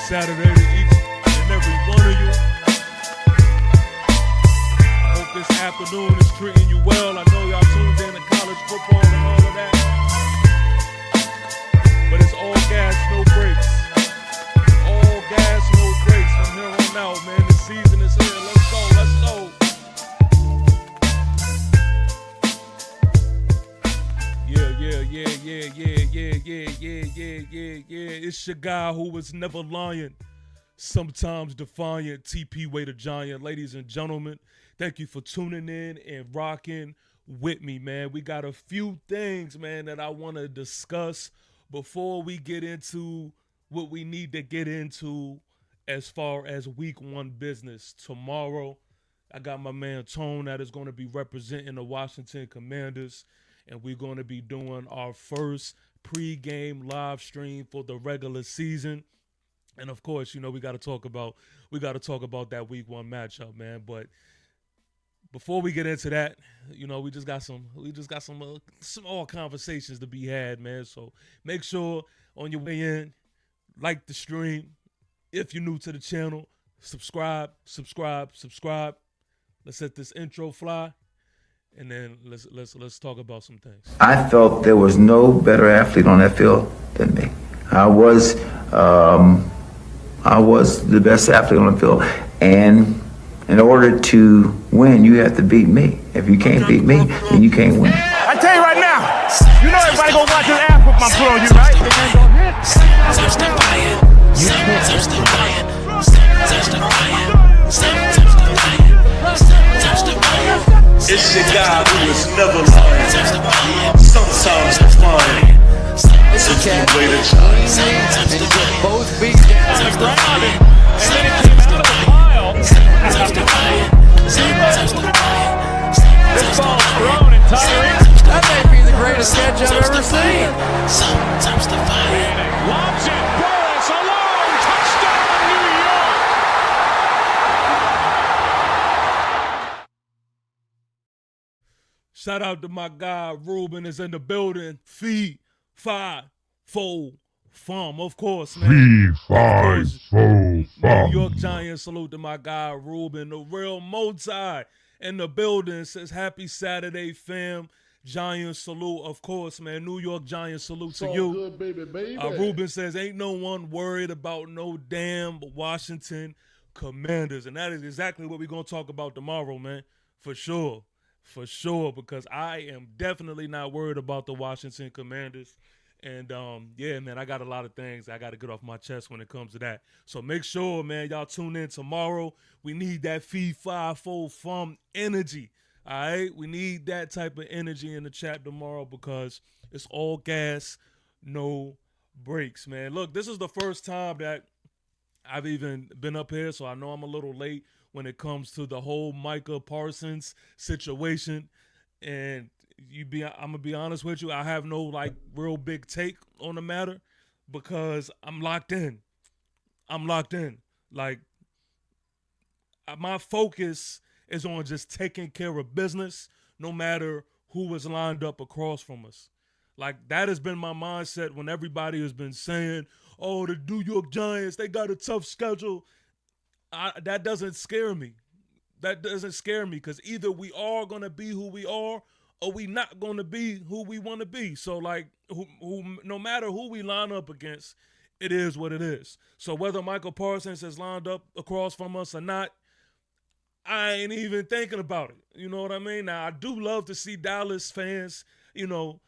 Saturday to each and every one of you. I hope this afternoon is treating you well. I know y'all tuned in to college football and all of that. But it's all gas, no brakes. All gas, no brakes from here on out, man. The season is here. Let's go, let's go. Yeah. It's your guy who was never lying, sometimes defiant, TP Way the Giant. Ladies and gentlemen, thank you for tuning in and rocking with me, man. We got a few things, man, that I want to discuss before we get into what we need to get into as far as week one business. Tomorrow, I got my man Tone that is going to be representing the Washington Commanders, and we're going to be doing our first pre-game live stream for the regular season. And of course, you know, we got to talk about that week one matchup, man. But before we get into that, you know, we just got some small conversations to be had, man. So make sure on your way in, like the stream. If you're new to the channel, subscribe. Let's let this intro fly, and then let's talk about some things. I felt there was no better athlete on that field than me. I was the best athlete on the field, and in order to win, you have to beat me. If you can't beat me, then you can't win. I tell you right now, you know everybody gonna watch this ass whoop my put on you, right? It's your guy who is never lying, sometimes defiant. It's the way to try. Both feet down on the ground, and then it came out of the pile. This ball's thrown, and Tyree, that may be the greatest catch I've ever seen. And it lobs it, Burris alone, touchdown New York. Shout out to my guy Ruben is in the building. Fee, fi, fo, fum, of course, man. New York Giants, salute to my guy Ruben, the real multi in the building. Says happy Saturday, fam. Giants salute, of course, man. New York Giants salute to you. Good, baby. Ruben says ain't no one worried about no damn Washington Commanders, and that is exactly what we're gonna talk about tomorrow, man. For sure, because I am definitely not worried about the Washington Commanders. And, yeah, man, I got a lot of things I got to get off my chest when it comes to that. So make sure, man, y'all tune in tomorrow. We need that fee, five, four, fum energy, all right? We need that type of energy in the chat tomorrow because it's all gas, no brakes, man. Look, this is the first time that I've even been up here, so I know I'm a little late when it comes to the whole Micah Parsons situation. And I'm gonna be honest with you, I have no like real big take on the matter because I'm locked in. Like my focus is on just taking care of business, no matter who was lined up across from us. Like that has been my mindset when everybody has been saying, "Oh, the New York Giants, they got a tough schedule." That doesn't scare me. Because either we are gonna be who we are, or we not going to be who we want to be. So, like, no matter who we line up against, it is what it is. So whether Michael Parsons has lined up across from us or not, I ain't even thinking about it. You know what I mean? Now, I do love to see Dallas fans, you know,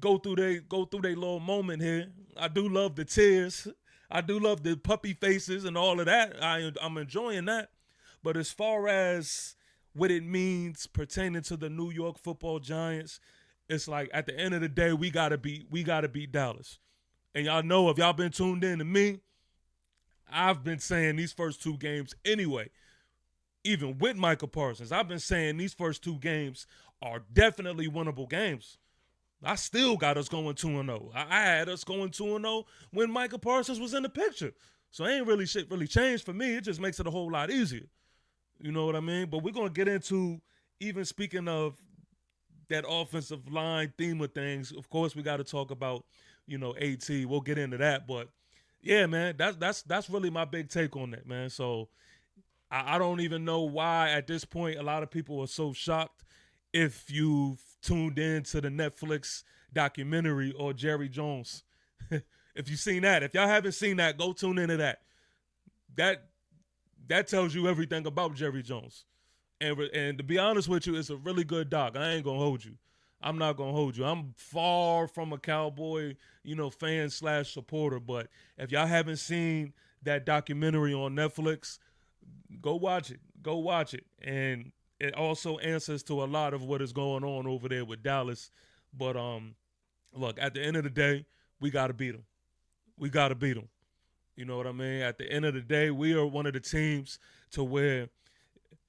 go through their little moment here. I do love the tears. I do love the puppy faces and all of that. I'm enjoying that. But as far as what it means pertaining to the New York Football Giants, it's like at the end of the day, we gotta beat Dallas. And y'all know, if y'all been tuned in to me, I've been saying these first two games anyway, even with Michael Parsons, I've been saying these first two games are definitely winnable games. I still got us going 2-0. I had us going 2-0 when Michael Parsons was in the picture. So ain't really shit really changed for me. It just makes it a whole lot easier. You know what I mean? But we're going to get into, even speaking of that offensive line theme of things, of course we got to talk about, you know, AT. We'll get into that. But yeah, man, that's really my big take on that, man. So I don't even know why at this point a lot of people are so shocked if you've tuned in to the Netflix documentary or Jerry Jones. If you've seen that, if y'all haven't seen that, go tune into that. That tells you everything about Jerry Jones. And to be honest with you, it's a really good doc. I ain't gonna hold you. I'm not gonna hold you. I'm far from a Cowboy, fan / supporter. But if y'all haven't seen that documentary on Netflix, go watch it. Go watch it. And it also answers to a lot of what is going on over there with Dallas. But look, at the end of the day, we gotta beat them. We gotta beat them. You know what I mean? At the end of the day, we are one of the teams to where,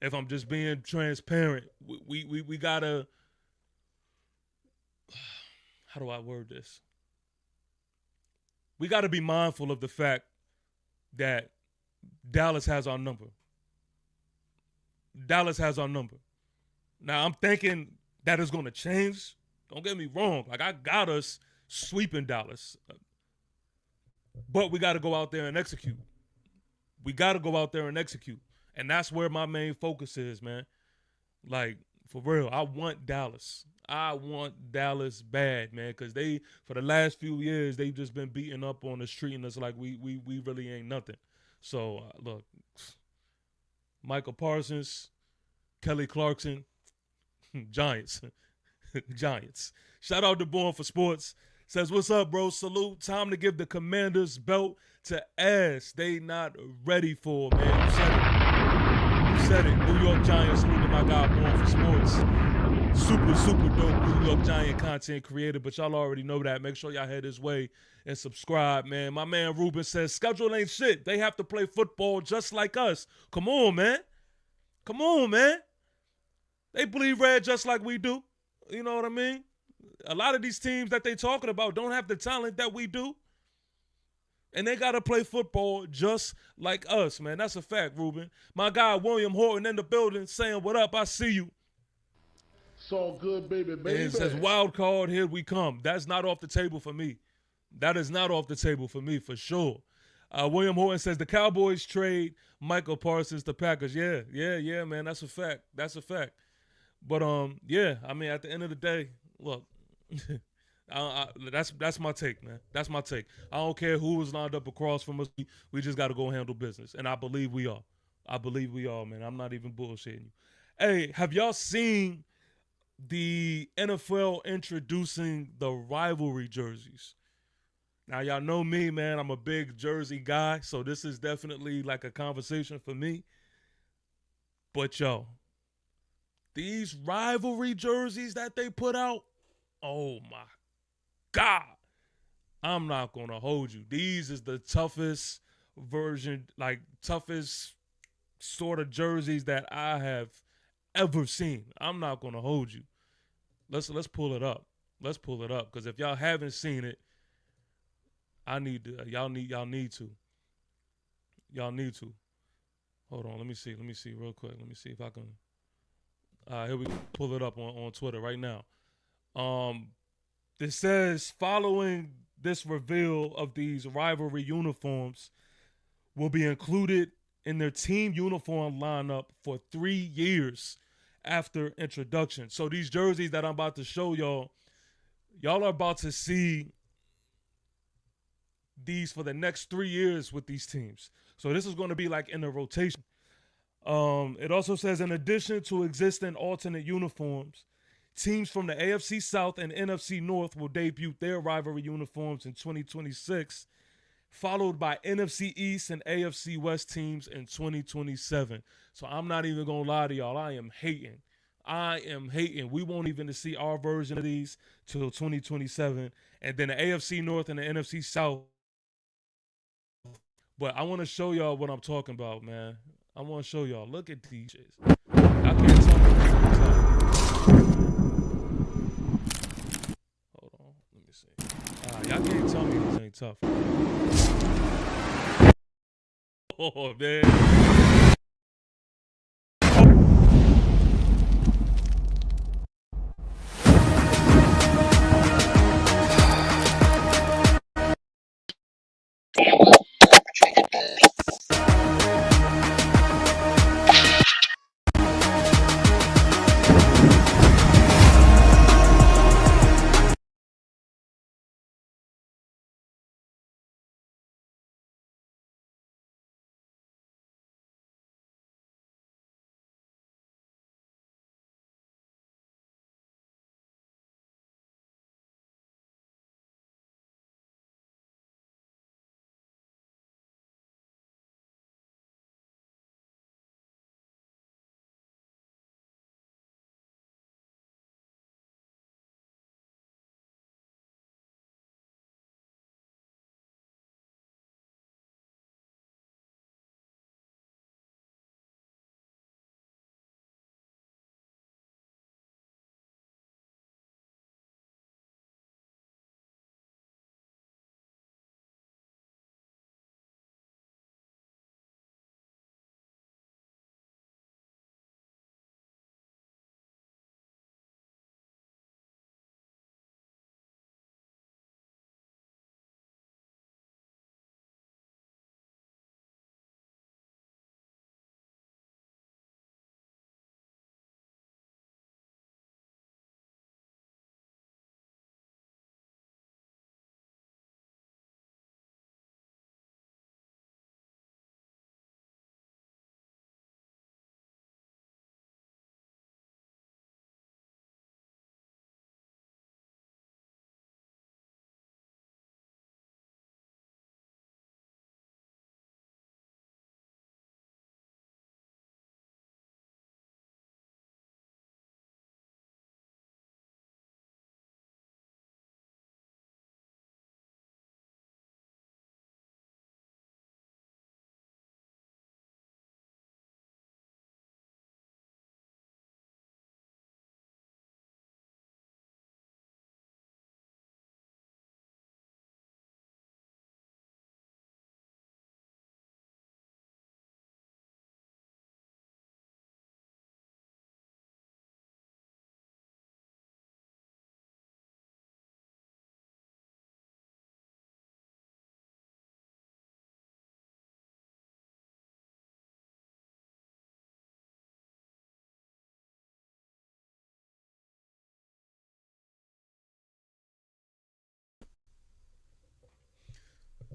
if I'm just being transparent, we gotta. How do I word this? We got to be mindful of the fact that Dallas has our number. Dallas has our number. Now, I'm thinking that is going to change. Don't get me wrong. Like, I got us sweeping Dallas. But we got to go out there and execute. We got to go out there and execute. And that's where my main focus is, man. Like, for real, I want Dallas. I want Dallas bad, man, because they, for the last few years, they've just been beating up on us, treating us like we really ain't nothing. So, look, Michael Parsons, Kelly Clarkson, Giants. Giants. Shout out to Born for Sports. Says, what's up, bro? Salute. Time to give the Commanders belt to ass they not ready for, man. You said it. New York Giants. Salute to my guy, Born for Sports. Super dope New York Giant content creator, but y'all already know that. Make sure y'all head his way and subscribe, man. My man Ruben says, schedule ain't shit. They have to play football just like us. Come on, man. Come on, man. They bleed red just like we do. You know what I mean? A lot of these teams that they talking about don't have the talent that we do. And they got to play football just like us, man. That's a fact, Ruben. My guy William Horton in the building saying, what up? I see you. It's all good, baby. And it says, wild card, here we come. That's not off the table for me. That is not off the table for me, for sure. William Horton says, the Cowboys trade Michael Parsons to Packers. Yeah, man. That's a fact. That's a fact. But, yeah, I mean, at the end of the day, look, that's my take, man. That's my take. I don't care who is lined up across from us. We just got to go handle business. And I believe we are. I believe we are, man. I'm not even bullshitting you. Hey, have y'all seen the NFL introducing the rivalry jerseys? Now, y'all know me, man. I'm a big jersey guy, so this is definitely like a conversation for me. But, yo, these rivalry jerseys that they put out, oh, my God. I'm not going to hold you. These is the toughest version, like toughest sort of jerseys that I have ever seen. I'm not going to hold you. Let's pull it up. Let's pull it up, because if y'all haven't seen it, I need to. Y'all need to. Y'all need to. Hold on. Let me see real quick. Let me see if I can. Here we go. Pull it up on Twitter right now. It says, following this reveal of these rivalry uniforms will be included in their team uniform lineup for 3 years after introduction. So these jerseys that I'm about to show y'all are about to see these for the next 3 years with these teams. So this is going to be like in a rotation. It also says, in addition to existing alternate uniforms, teams from the AFC South and NFC North will debut their rivalry uniforms in 2026, followed by NFC East and AFC West teams in 2027. So I'm not even going to lie to y'all. I am hating. We won't even see our version of these till 2027. And then the AFC North and the NFC South. But I want to show y'all what I'm talking about, man. I want to show y'all. Look at these shits. I can't tell me these ain't tough. Hold on. Let me see. Y'all can't tell me these ain't tough. Oh, man.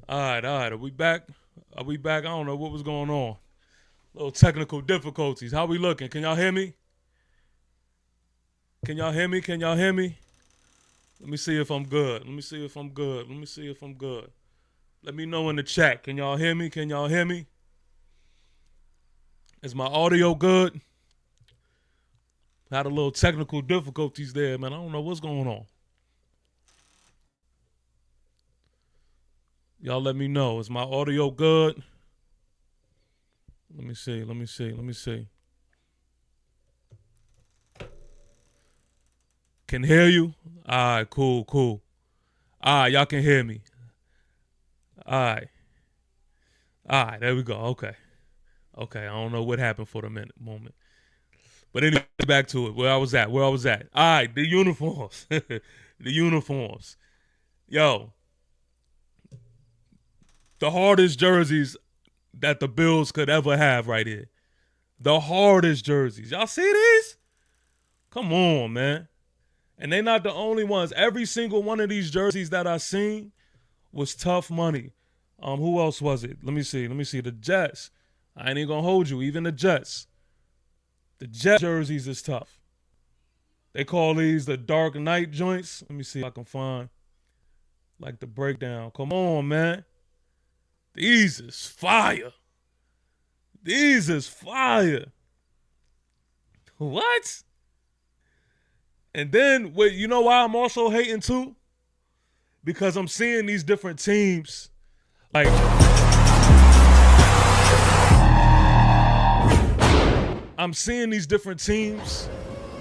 All right. Are we back? I don't know what was going on. Little technical difficulties. How we looking? Can y'all hear me? Can y'all hear me? Let me see if I'm good. Let me know in the chat. Can y'all hear me? Is my audio good? Had a little technical difficulties there, man. I don't know what's going on. Y'all let me know. Is my audio good? Let me see. Can hear you? All right, cool. All right, y'all can hear me. All right, there we go. Okay, I don't know what happened for the moment. But anyway, back to it. Where I was at. All right, the uniforms. Yo, the hardest jerseys that the Bills could ever have right here. The hardest jerseys. Y'all see these? Come on, man. And they're not the only ones. Every single one of these jerseys that I seen was tough money. Who else was it? Let me see. The Jets. I ain't even gonna hold you. Even the Jets. The Jet jerseys is tough. They call these the Dark Knight joints. Let me see if I can find like the breakdown. Come on, man. These is fire. What? And then, you know why I'm also hating too? Because I'm seeing these different teams. Like, I'm seeing these different teams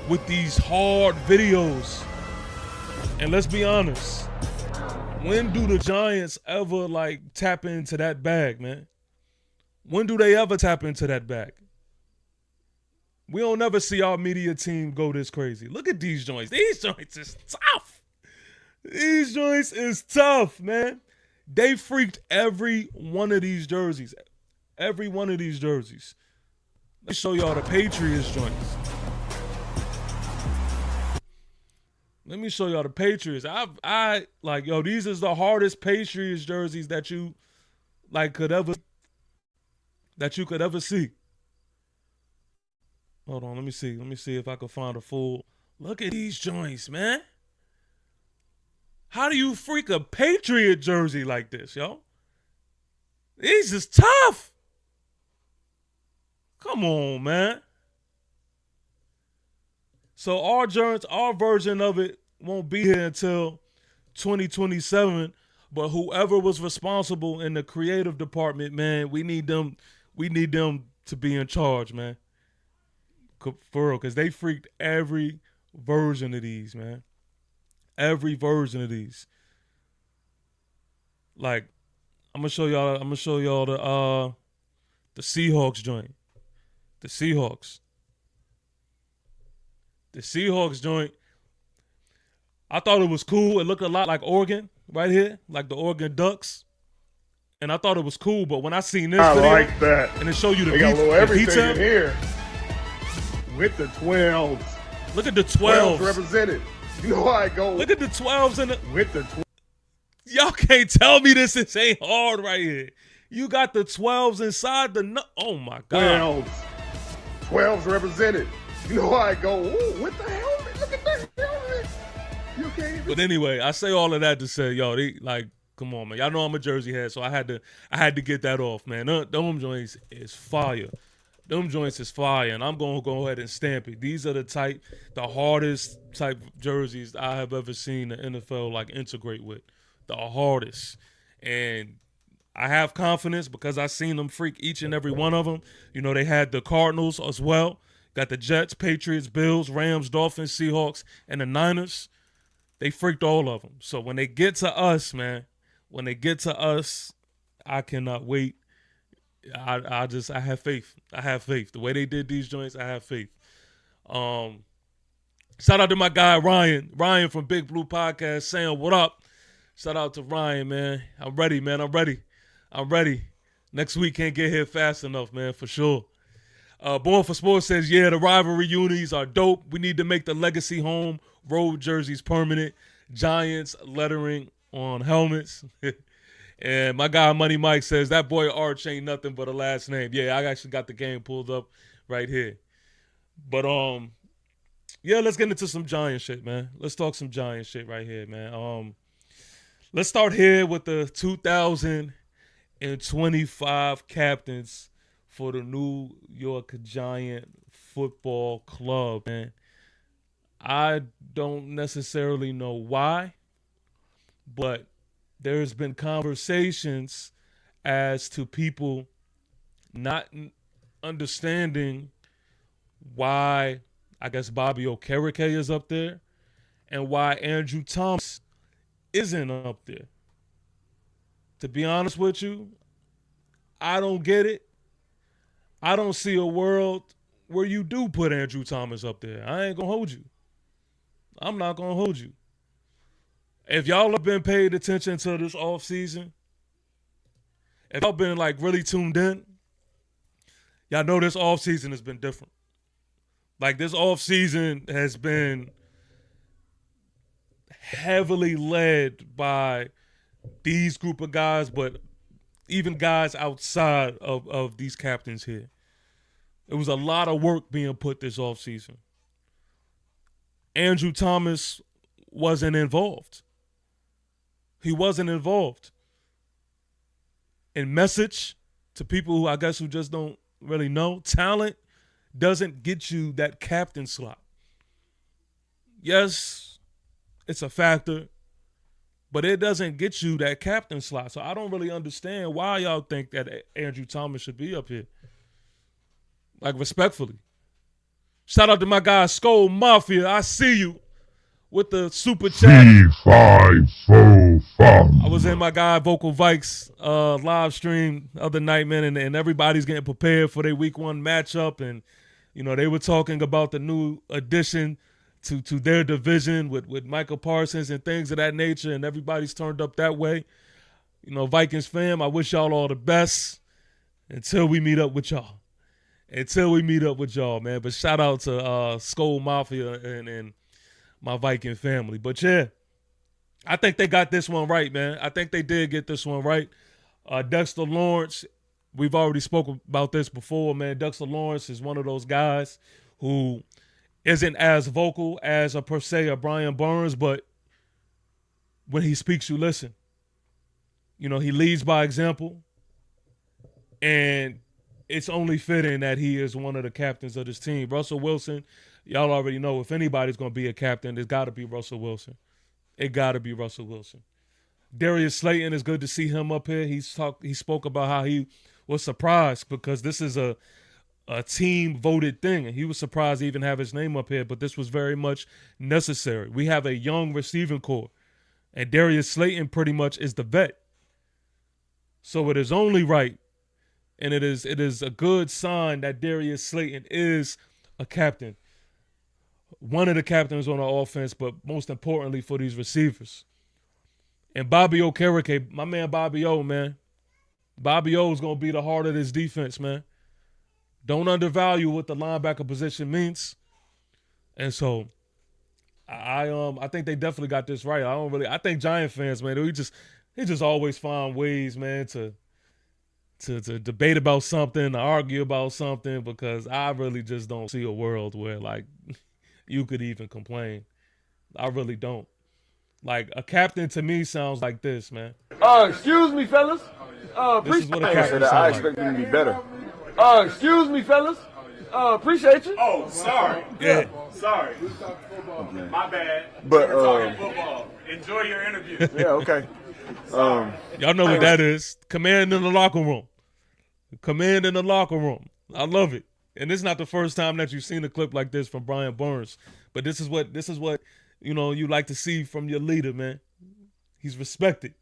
with these hard videos. And let's be honest. When do the Giants ever, like, tap into that bag, man? When do they ever tap into that bag? We don't never see our media team go this crazy. Look at these joints. These joints is tough. Man. They freaked every one of these jerseys. Let me show y'all the Patriots joints. Let me show y'all the Patriots. I like, yo, these is the hardest Patriots jerseys that you could ever see. Hold on, let me see if I can find a full. Look at these joints, man. How do you freak a Patriot jersey like this, yo? These is tough. Come on, man. So our version of it won't be here until 2027. But whoever was responsible in the creative department, man, we need them to be in charge, man. For real, because they freaked every version of these, man. Every version of these. Like, I'm gonna show y'all the Seahawks joint. The Seahawks joint. I thought it was cool. It looked a lot like Oregon right here, like the Oregon Ducks. And I thought it was cool, but when I seen this video, like that. And it show you the They got a little everything detail in here. With the 12s. Look at the 12s 12s. represented. You know how I go. Look at the 12s in the. With the 12s. Y'all can't tell me this ain't hard right here. You got the 12s inside the. Oh my God. 12s represented. You know how I go. Ooh, what the helmet? Look at that helmet. You can't even. But anyway, I say all of that to say, yo, come on, man. Y'all know I'm a Jersey head, so I had to get that off, man. Them joints is fire. And I'm gonna go ahead and stamp it. These are the hardest type jerseys I have ever seen the NFL integrate with. The hardest. And I have confidence because I seen them freak each and every one of them. You know, they had the Cardinals as well. Got the Jets, Patriots, Bills, Rams, Dolphins, Seahawks, and the Niners. They freaked all of them. So when they get to us, man, I cannot wait. I have faith. The way they did these joints, I have faith. Shout out to my guy Ryan from Big Blue Podcast saying what up. Shout out to Ryan, man. I'm ready, man. I'm ready. Next week can't get here fast enough, man, for sure. Born for Sports says, yeah, the rivalry unis are dope. We need to make the legacy home road jerseys permanent. Giants lettering on helmets. And my guy Money Mike says that boy Arch ain't nothing but a last name. Yeah, I actually got the game pulled up right here. But yeah, let's get into some Giant shit, man. Let's talk some Giant shit right here, man. Let's start here with the 2025 captains for the New York Giant Football Club, man. I don't necessarily know why, but there's been conversations as to people not understanding why, I guess, Bobby Okereke is up there and why Andrew Thomas isn't up there. To be honest with you, I don't get it. I don't see a world where you do put Andrew Thomas up there. I ain't going to hold you. I'm not going to hold you. If y'all have been paid attention to this offseason, if y'all been like really tuned in, y'all know this offseason has been different. Like this offseason has been heavily led by these group of guys, but even guys outside of these captains here. It was a lot of work being put this offseason. Andrew Thomas wasn't involved. He wasn't involved. In message to people who I guess who just don't really know, talent doesn't get you that captain slot. Yes, it's a factor, but it doesn't get you that captain slot. So I don't really understand why y'all think that Andrew Thomas should be up here. Like, respectfully. Shout out to my guy, Skull Mafia. I see you with the super chat. C545. I was in my guy Vocal Vikes live stream the other night, man, and everybody's getting prepared for their week 1 matchup. And, you know, they were talking about the new addition to their division with Michael Parsons and things of that nature, and everybody's turned up that way. You know, Vikings fam, I wish y'all all the best until we meet up with y'all. Man. But shout out to Skull Mafia and my Viking family. But yeah, I think they got this one right, man. I think they did get this one right. Dexter Lawrence, we've already spoken about this before, man. Dexter Lawrence is one of those guys who isn't as vocal as per se a Brian Burns, but when he speaks, you listen. You know, he leads by example, and it's only fitting that he is one of the captains of this team. Russell Wilson, y'all already know if anybody's going to be a captain, it's got to be Russell Wilson. It got to be Russell Wilson. Darius Slayton, is good to see him up here. He spoke about how he was surprised because this is a team-voted thing, and he was surprised to even have his name up here, but this was very much necessary. We have a young receiving core, and Darius Slayton pretty much is the vet. So it is only right, and it is a good sign that Darius Slayton is a captain. One of the captains on our offense, but most importantly for these receivers. And Bobby Okereke, my man Bobby O, man. Bobby O is going to be the heart of this defense, man. Don't undervalue what the linebacker position means. And so I think they definitely got this right. I think Giant fans, man, they just always find ways, man, to debate about something, to argue about something, because I really just don't see a world where, like, you could even complain. I really don't. Like, a captain to me sounds like this, man. Excuse me, fellas. This is what a captain sounds I like. expect them to be better. Excuse me, fellas. Appreciate you. Oh, sorry. Yeah. Sorry. My bad. But, We're talking football. Enjoy your interview. Yeah, okay. Y'all know what that is. Command in the locker room. Command in the locker room. I love it. And this is not the first time that you've seen a clip like this from Brian Burns. But this is what you know you like to see from your leader, man. He's respected.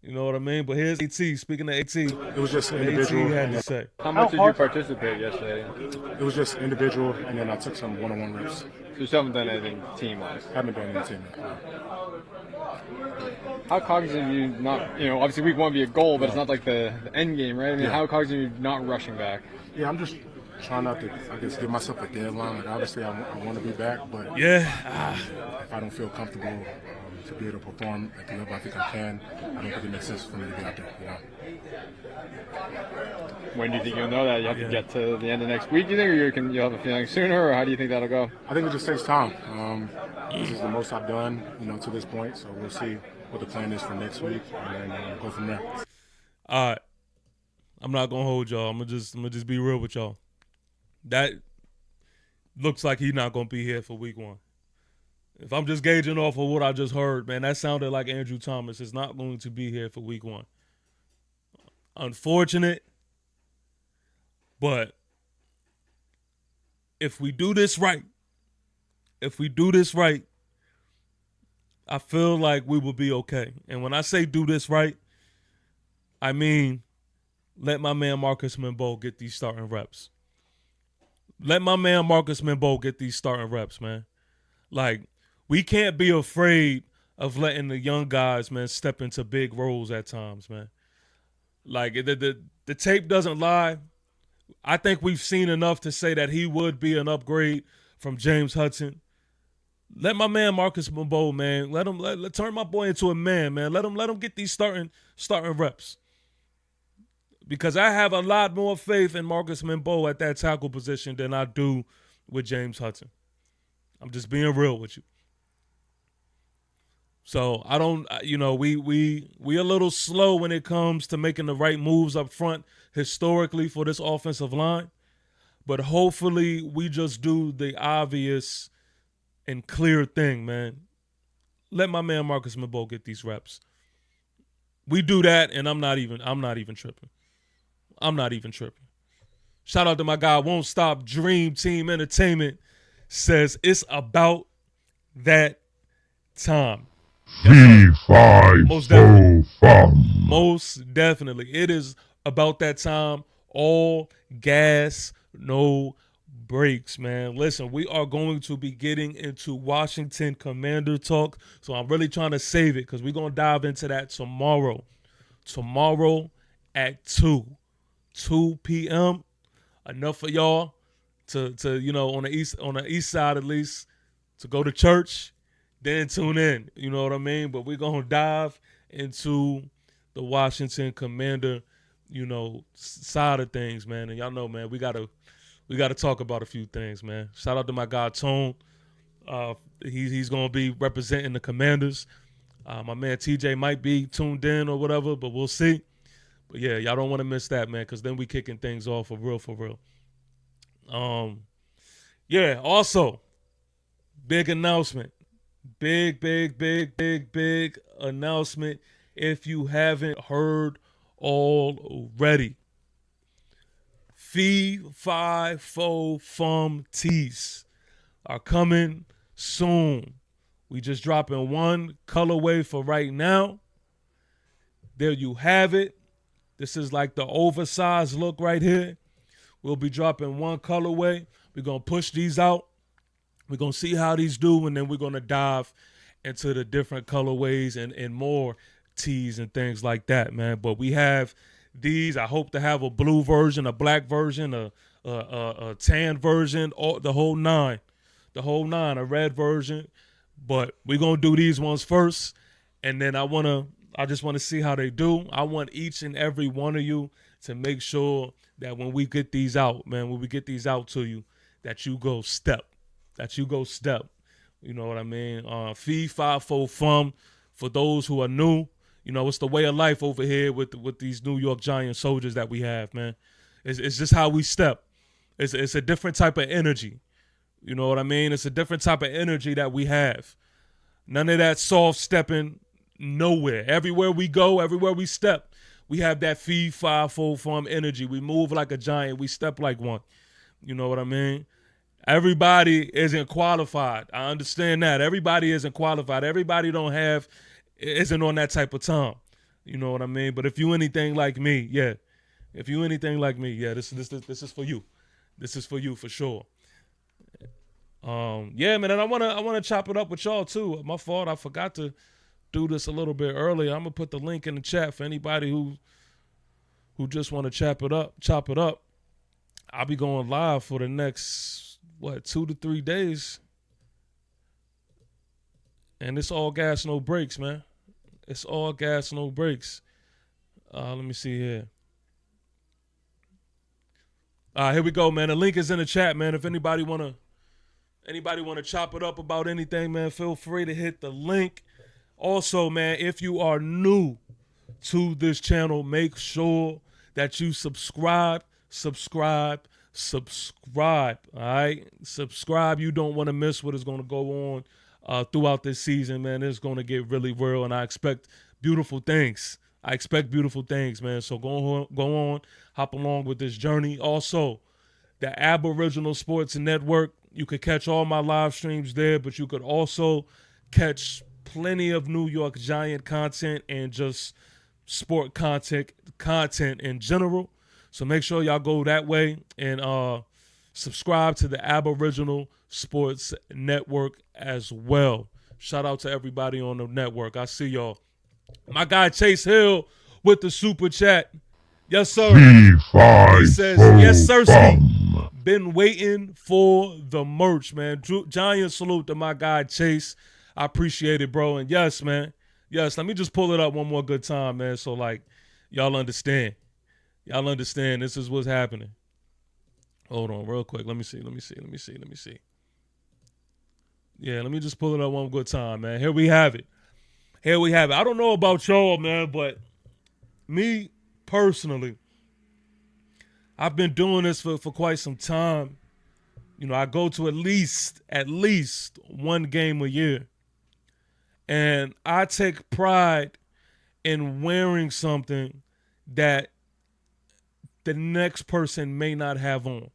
You know what I mean? But here's AT. Speaking of AT, it was just AT individual. had to say. How much did you participate yesterday? It was just individual, and then I took some one-on-one reps. So you still haven't done anything team-wise? Haven't done anything. How cognizant are you not, obviously week 1 would be a goal, but it's not like the end game, right? I mean, how cognizant are you not rushing back? Yeah, I'm just trying not to, I guess, give myself a deadline. Like, obviously, I want to be back, but yeah, if I don't feel comfortable to be able to perform at the level I think I can. I don't think it makes sense for me to be out there. You know. When do you think you'll know that? You have to get to the end of next week, do you think, or you'll have a feeling sooner, or how do you think that'll go? I think it just takes time. This is the most I've done, to this point. So we'll see what the plan is for next week, and then go from there. All right, I'm not gonna hold y'all. I'm gonna just be real with y'all. That looks like he's not gonna be here for week 1. If I'm just gauging off of what I just heard, man, that sounded like Andrew Thomas is not going to be here for week 1. Unfortunate, but if we do this right, I feel like we will be okay. And when I say do this right, I mean let my man Marcus Membo get these starting reps. Let my man Marcus Membo get these starting reps, man. Like, we can't be afraid of letting the young guys, man, step into big roles at times, man. Like, the tape doesn't lie. I think we've seen enough to say that he would be an upgrade from James Hudson. Let my man Marcus Membo, man, let turn my boy into a man, man. Let him get these starting reps. Because I have a lot more faith in Marcus Membo at that tackle position than I do with James Hudson. I'm just being real with you. So I don't, we a little slow when it comes to making the right moves up front historically for this offensive line. But hopefully we just do the obvious and clear thing, man. Let my man Marcus Membo get these reps. We do that, and I'm not even tripping. I'm not even tripping. Shout out to my guy, Won't Stop Dream Team Entertainment, says it's about that time. Most definitely. It is about that time. All gas, no brakes, man. Listen, we are going to be getting into Washington Commander talk, so I'm really trying to save it because we're going to dive into that tomorrow. Tomorrow at 2 p.m. Enough for y'all to on the east side at least, to go to church, then tune in. You know what I mean? But we're gonna dive into the Washington Commander, side of things, man. And y'all know, man, we gotta talk about a few things, man. Shout out to my guy Tone. He's gonna be representing the Commanders. My man TJ might be tuned in or whatever, but we'll see. But yeah, y'all don't want to miss that, man, because then we kicking things off for real. Yeah, also, big announcement. Big announcement if you haven't heard already. Fee, Fi, Fo, Fum tees are coming soon. We just dropping one colorway for right now. There you have it. This is like the oversized look right here. We'll be dropping one colorway. We're going to push these out. We're going to see how these do, and then we're going to dive into the different colorways and more tees and things like that, man. But we have these. I hope to have a blue version, a black version, a tan version, the whole nine, a red version. But we're going to do these ones first, and then I just want to see how they do. I want each and every one of you to make sure that when we get these out, man, when we get these out to you, that you go step. You know what I mean? Fee, Fi, Fo, Fum. For those who are new, it's the way of life over here with these New York Giants soldiers that we have, man. It's just how we step. It's a different type of energy. You know what I mean? It's a different type of energy that we have. None of that soft stepping nowhere. Everywhere we go, everywhere we step, we have that Fee, Fi, Fo, Fum energy. We move like a giant. We step like one. You know what I mean? Everybody isn't qualified. I understand that. Everybody isn't qualified. Everybody isn't on that type of time. You know what I mean? But if you anything like me, yeah. This is for you. This is for you for sure. Yeah, man, and I wanna chop it up with y'all too. My fault, I forgot to do this a little bit earlier. I'm gonna put the link in the chat for anybody who just want to chop it up. I'll be going live for the next 2 to 3 days. And it's all gas, no brakes, man. It's all gas, no brakes. Let me see here. Here we go, man. The link is in the chat, man. If anybody wanna chop it up about anything, man, feel free to hit the link. Also, man, if you are new to this channel, make sure that you subscribe. All right? Subscribe. You don't want to miss what is going to go on throughout this season, man. It's going to get really real, and I expect beautiful things. Man. So go on, hop along with this journey. Also, the Aboriginal Sports Network, you could catch all my live streams there, but you could also catch plenty of New York Giant content and just sport content in general. So make sure y'all go that way and subscribe to the Aboriginal Sports Network as well. Shout out to everybody on the network. I see y'all. My guy Chase Hill with the super chat. Yes, sir. He says, yes, sir. Been waiting for the merch, man. Giant salute to my guy Chase. I appreciate it, bro. And yes, man. Yes, let me just pull it up one more good time, man. So, like, y'all understand. This is what's happening. Hold on real quick. Let me see. Yeah, let me just pull it up one good time, man. Here we have it. I don't know about y'all, man, but me personally, I've been doing this for quite some time. You know, I go to at least one game a year. And I take pride in wearing something that the next person may not have on.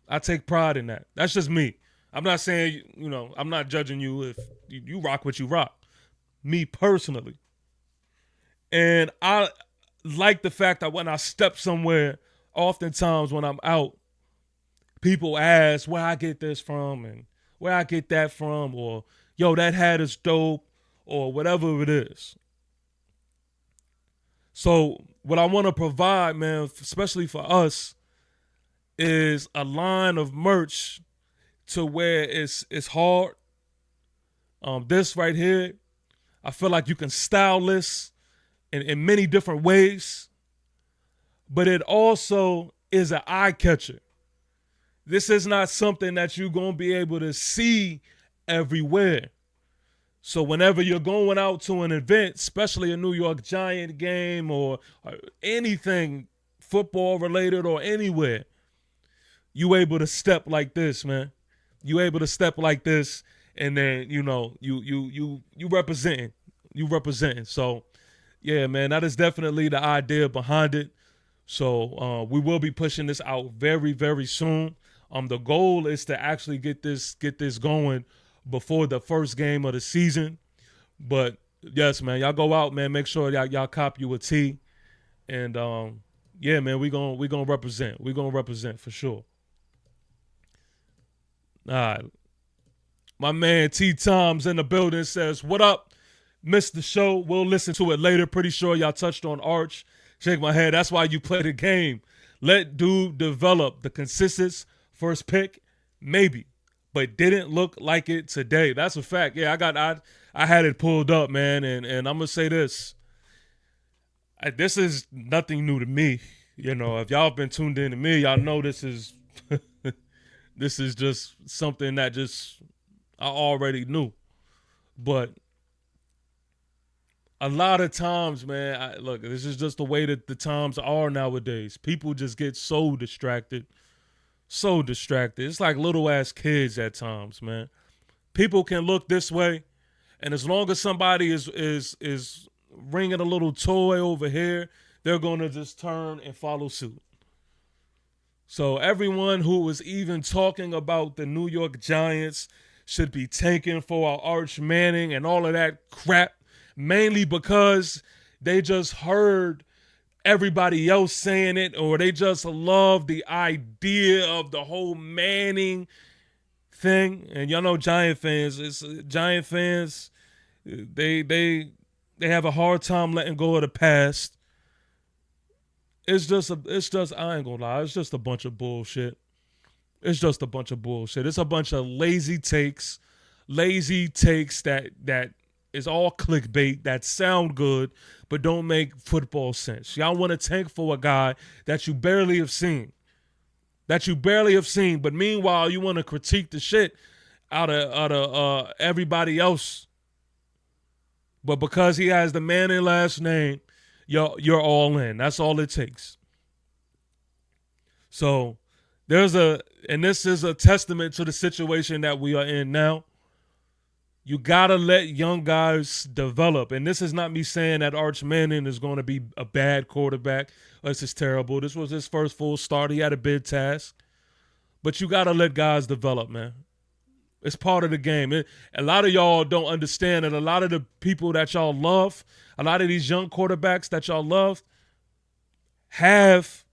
I take pride in that. That's just me. I'm not saying, you know, I'm not judging you if you rock what you rock. Me personally. And I like the fact that when I step somewhere, oftentimes when I'm out, people ask where I get this from and where I get that from, or yo, that hat is dope, or whatever it is. So what I want to provide, man, especially for us, is a line of merch to where it's hard. This right here, I feel like you can style this in many different ways, but it also is an eye catcher. This is not something that you're going to be able to see everywhere. So whenever you're going out to an event, especially a New York Giant game or anything football related or anywhere, you able to step like this, man. You able to step like this, and then you know you representing. So yeah, man, that is definitely the idea behind it. So we will be pushing this out very, very soon. The goal is to actually get this going before the first game of the season. But yes, man, y'all go out, man. Make sure y'all cop you a tee, and yeah, man, we gonna represent. We gonna represent for sure. All right, my man T Tom's in the building, says, "What up? Missed the show. We'll listen to it later. Pretty sure y'all touched on Arch. Shake my head. That's why you play the game. Let dude develop. The consistent first pick, maybe, but didn't look like it today." That's a fact. Yeah, I had it pulled up, man, and I'm gonna say this. This is nothing new to me. You know, if y'all been tuned in to me, y'all know this is this is just something that just I already knew. But a lot of times, man, look, this is just the way that the times are nowadays. People just get so distracted. It's like little ass kids at times, man. People can look this way, and as long as somebody is ringing a little toy over here, they're gonna just turn and follow suit. So everyone who was even talking about the New York Giants should be tanking for our Arch Manning and all of that crap, mainly because they just heard everybody else saying it, or they just love the idea of the whole Manning thing. And y'all know Giant fans, they have a hard time letting go of the past. It's just I ain't gonna lie, it's just a bunch of bullshit. It's a bunch of lazy takes, lazy takes that is all clickbait, that sound good, but don't make football sense. Y'all want to tank for a guy that you barely have seen. But meanwhile, you want to critique the shit out of everybody else. But because he has the Manning last name, you're all in. That's all it takes. So and this is a testament to the situation that we are in now. You gotta let young guys develop. And this is not me saying that Arch Manning is going to be a bad quarterback. This is terrible. This was his first full start. He had a big task. But you gotta let guys develop, man. It's part of the game. A lot of y'all don't understand that a lot of the people that y'all love, a lot of these young quarterbacks that y'all love have,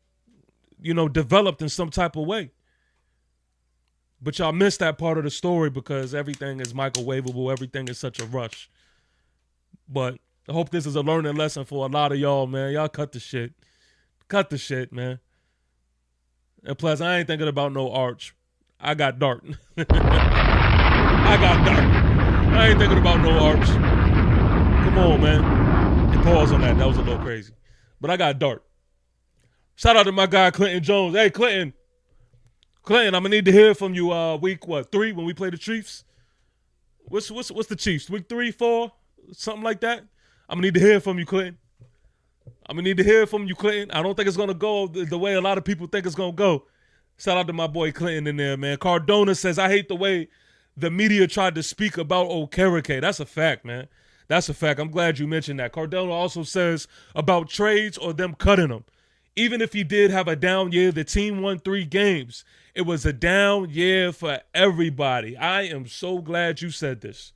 developed in some type of way. But y'all missed that part of the story because everything is microwavable. Everything is such a rush. But I hope this is a learning lesson for a lot of y'all, man. Y'all cut the shit. Cut the shit, man. And plus, I ain't thinking about no Arch. I got Dart. I ain't thinking about no Arch. Come on, man. And pause on that. That was a little crazy. But I got Dart. Shout out to my guy, Clinton Jones. Hey, Clinton, I'm going to need to hear from you week, 3 when we play the Chiefs? What's the Chiefs? Week 3, 4? Something like that? I'm going to need to hear from you, Clinton. I don't think it's going to go the way a lot of people think it's going to go. Shout out to my boy Clinton in there, man. Cardona says, I hate the way the media tried to speak about Okereke. That's a fact, man. That's a fact. I'm glad you mentioned that. Cardona also says about trades or them cutting him. Even if he did have a down year, the team won 3 games. It was a down year for everybody. I am so glad you said this.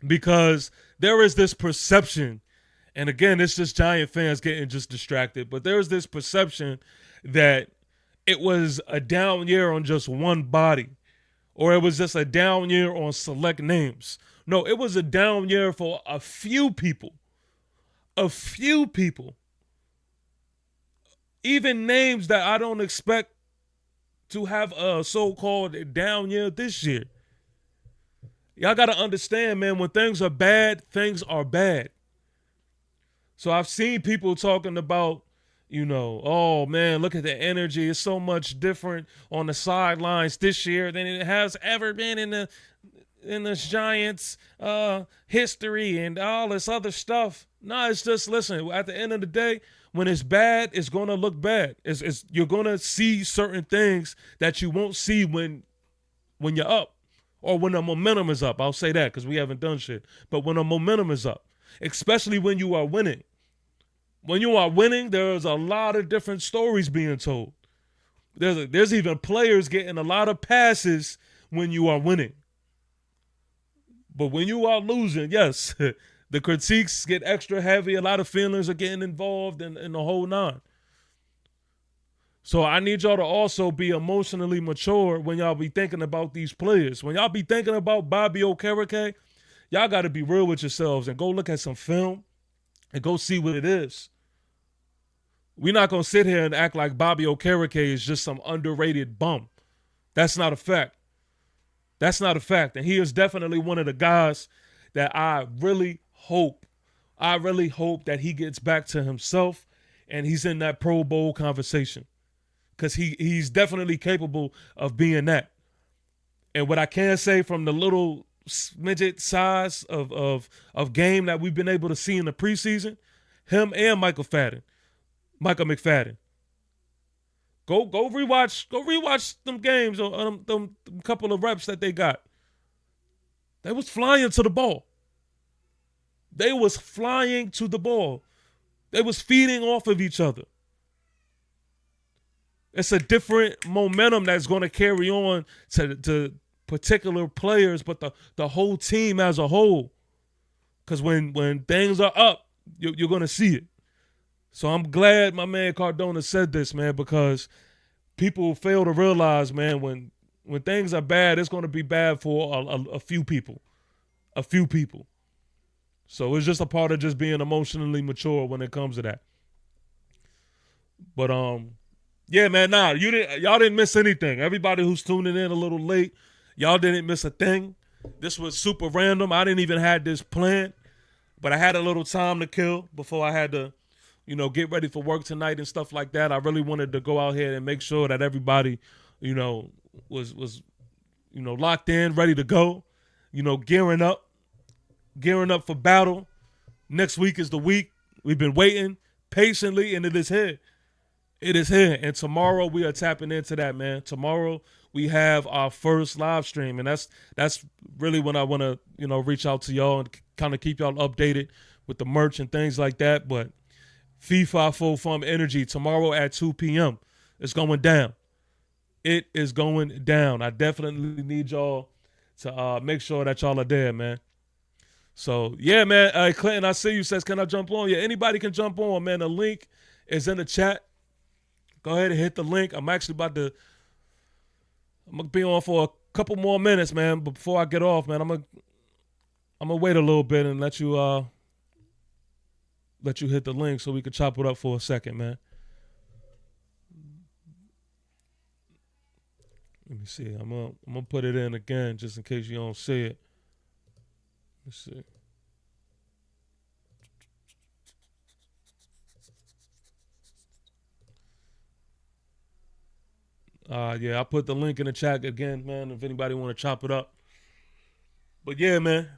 Because there is this perception, and again, it's just Giant fans getting just distracted, but there's this perception that it was a down year on just one body, or it was just a down year on select names. No, it was a down year for a few people. Even names that I don't expect to have a so-called down year this year. Y'all got to understand, man, when things are bad, things are bad. So I've seen people talking about, oh, man, look at the energy. It's so much different on the sidelines this year than it has ever been in the Giants' history and all this other stuff. No, it's just, listen, at the end of the day, when it's bad, it's going to look bad. You're going to see certain things that you won't see when you're up or when the momentum is up. I'll say that because we haven't done shit. But when the momentum is up, especially when you are winning. When you are winning, there's a lot of different stories being told. There's even players getting a lot of passes when you are winning. But when you are losing, yes, the critiques get extra heavy. A lot of feelings are getting involved in the whole nine. So I need y'all to also be emotionally mature when y'all be thinking about these players. When y'all be thinking about Bobby Okereke, y'all got to be real with yourselves and go look at some film and go see what it is. We're not going to sit here and act like Bobby Okereke is just some underrated bum. That's not a fact. And he is definitely one of the guys that I really hope that he gets back to himself and he's in that Pro Bowl conversation. Because he's definitely capable of being that. And what I can say from the little midget size of game that we've been able to see in the preseason, him and Michael McFadden. Go rewatch them games on them couple of reps that they got. They was flying to the ball. They was feeding off of each other. It's a different momentum that's going to carry on to particular players, but the whole team as a whole. Because when things are up, you're going to see it. So I'm glad my man Cardona said this, man, because people fail to realize, man, when things are bad, it's going to be bad for a few people. A few people. So it's just a part of just being emotionally mature when it comes to that. But, Yeah, man. Nah, y'all didn't miss anything. Everybody who's tuning in a little late, y'all didn't miss a thing. This was super random. I didn't even have this planned, but I had a little time to kill before I had to, get ready for work tonight and stuff like that. I really wanted to go out here and make sure that everybody, was locked in, ready to go, gearing up for battle. Next week is the week. We've been waiting patiently, and it is here. It is here. And tomorrow we are tapping into that, man. Tomorrow we have our first live stream, and that's really when I want to, reach out to y'all and kind of keep y'all updated with the merch and things like that. But FIFA Full Fun Energy tomorrow at 2 p.m. It's going down. It is going down. I definitely need y'all to make sure that y'all are there, man. So, yeah, man. Clinton, I see you. Says, can I jump on? Yeah, anybody can jump on, man. The link is in the chat. Go ahead and hit the link. I'm actually I'm going to be on for a couple more minutes, man. But before I get off, man, I'm going to wait a little bit and let you hit the link so we can chop it up for a second, man. Let me see. I'm gonna put it in again just in case you don't see it. Let's see. Yeah, I put the link in the chat again, man, if anybody want to chop it up. But yeah, man.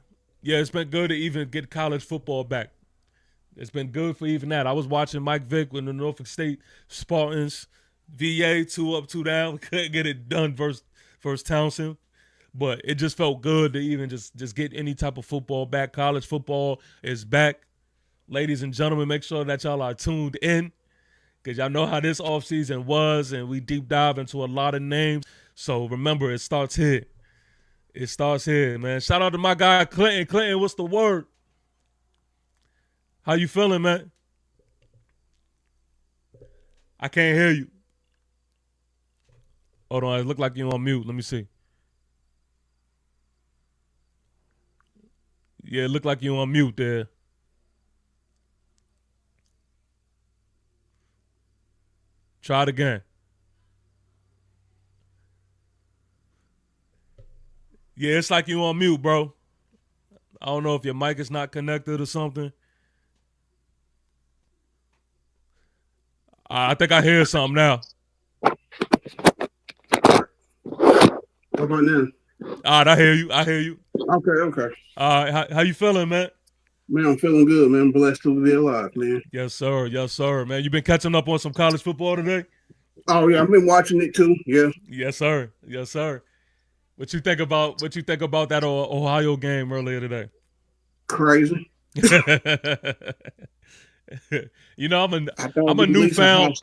Yeah, it's been good to even get college football back. It's been good for even that. I was watching Mike Vick with the Norfolk State Spartans. VA 2 up, 2 down. Couldn't get it done versus Townsend. But it just felt good to even just get any type of football back. College football is back. Ladies and gentlemen, make sure that y'all are tuned in, because y'all know how this offseason was, and we deep dive into a lot of names. So remember, it starts here. It starts here, man. Shout out to my guy, Clinton. Clinton, what's the word? How you feeling, man? I can't hear you. Hold on, it look like you're on mute. Let me see. Yeah, it look like you're on mute there. Try it again. Yeah, it's like you on mute, bro. I don't know if your mic is not connected or something. I think I hear something now. How about now? All right, I hear you. Okay. All right, how you feeling, man? Man, I'm feeling good, man. I'm blessed to be alive, man. Yes, sir, man. You been catching up on some college football today? Oh yeah, I've been watching it too. Yeah. Yes, sir. What you think about that Ohio game earlier today? Crazy. I'm a newfound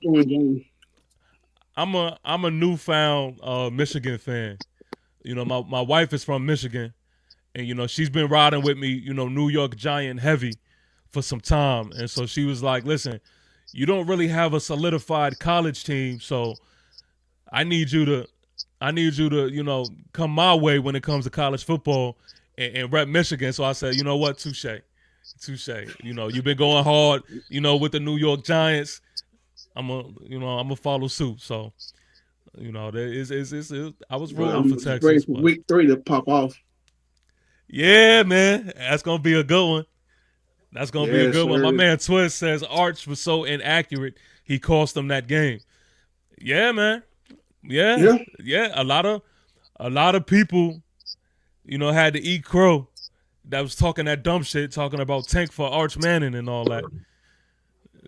Michigan fan. My wife is from Michigan, and she's been riding with me, New York Giant heavy for some time. And so she was like, listen, you don't really have a solidified college team, so I need you to come my way when it comes to college football and rep Michigan. So I said, you know what, touche. You've been going hard, with the New York Giants. I'm gonna follow suit. So, I was rooting for Texas. For week 3 to pop off. Yeah, man, that's gonna be a good one. That's gonna be a good one. My man Twist says Arch was so inaccurate he cost them that game. Yeah, man. Yeah. A lot of people, had to eat crow that was talking that dumb shit, talking about tank for Arch Manning and all that.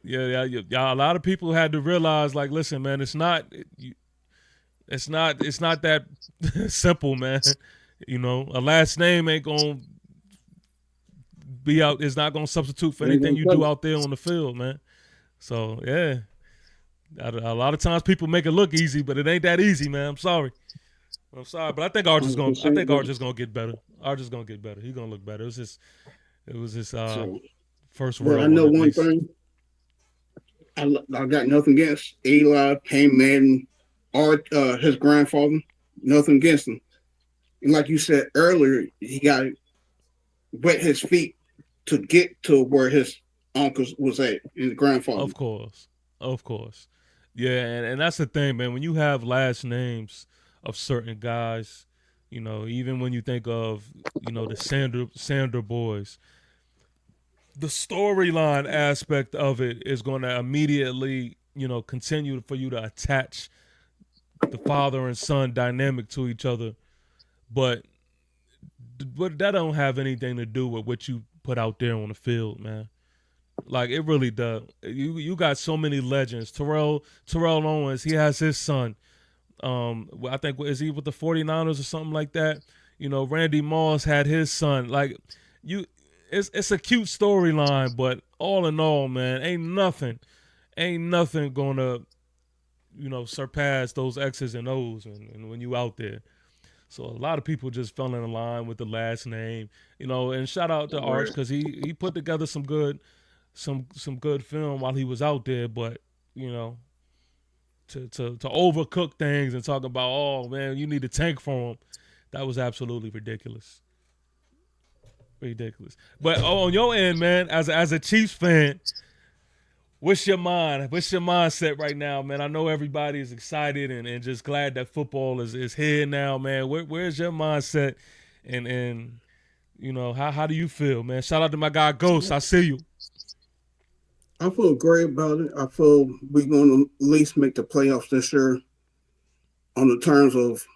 Yeah. A lot of people had to realize, like, listen, man, it's not that simple, man. A last name ain't gonna be out. It's not gonna substitute for anything you do out there on the field, man. So yeah, a lot of times people make it look easy, but it ain't that easy, man. I'm sorry, but I think Arch is gonna get better. Arch is gonna get better. He's gonna look better. It was his first world. I know one thing. I got nothing against Eli, Payne Madden, or his grandfather. Nothing against him. And like you said earlier, he got wet his feet to get to where his uncles was at, his grandfather. Of course. Yeah, and that's the thing, man. When you have last names of certain guys, you know, even when you think of, you know, the Sander boys, the storyline aspect of it is going to immediately, you know, continue for you to attach the father and son dynamic to each other. But that don't have anything to do with what you put out there on the field, man. Like, it really does. You got so many legends. Terrell Owens, he has his son. I think, is he with the 49ers or something like that? You know, Randy Moss had his son. Like, it's a cute storyline, but all in all, man, ain't nothing gonna, you know, surpass those X's and O's and when you out there. So a lot of people just fell in line with the last name, you know. And shout out to Arch, because he put together some good film while he was out there. But, you know, to overcook things and talk about, oh man, you need to tank for him, that was absolutely ridiculous. Ridiculous. But on your end, man, as a Chiefs fan, what's your mindset right now, man? I know everybody is excited and just glad that football is here now, man. Where's your mindset, and you know, how do you feel, man? Shout out to my guy Ghost. I see you. I feel great about it. I feel we're going to at least make the playoffs this year, on the terms of